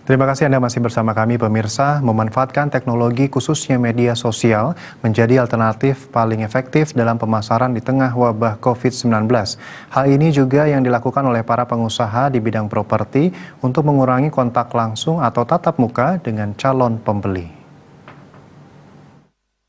Terima kasih Anda masih bersama kami pemirsa. Memanfaatkan teknologi khususnya media sosial menjadi alternatif paling efektif dalam pemasaran di tengah wabah COVID-19. Hal ini juga yang dilakukan oleh para pengusaha di bidang properti untuk mengurangi kontak langsung atau tatap muka dengan calon pembeli.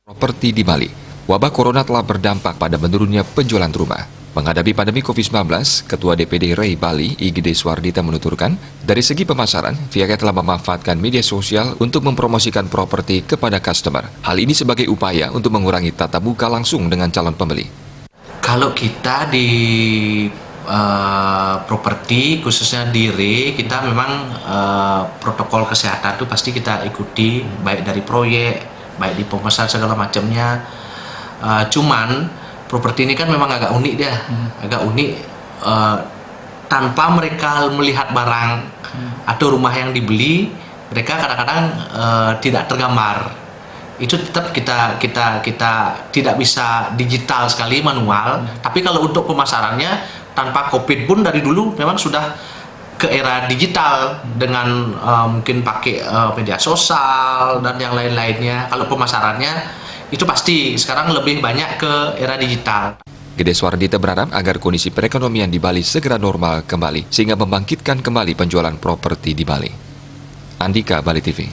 Properti di Bali, wabah corona telah berdampak pada menurunnya penjualan rumah. Menghadapi pandemi COVID-19, Ketua DPD REI Bali, Igede Swardita menuturkan, dari segi pemasaran, pihaknya telah memanfaatkan media sosial untuk mempromosikan properti kepada customer. Hal ini sebagai upaya untuk mengurangi tatap muka langsung dengan calon pembeli. Kalau kita di properti, khususnya di REI, kita memang protokol kesehatan itu pasti kita ikuti, baik dari proyek, baik di pemesan segala macamnya. Cuman properti ini kan memang agak unik dia, agak unik. Tanpa mereka melihat barang atau rumah yang dibeli, mereka kadang-kadang tidak tergambar. Itu tetap kita tidak bisa digital sekali, manual. Tapi kalau untuk pemasarannya tanpa COVID pun dari dulu memang sudah ke era digital dengan mungkin pakai media sosial dan yang lain-lainnya. Kalau pemasarannya itu pasti sekarang lebih banyak ke era digital. Gede Swardita berharap agar kondisi perekonomian di Bali segera normal kembali, sehingga membangkitkan kembali penjualan properti di Bali. Andika, Bali TV.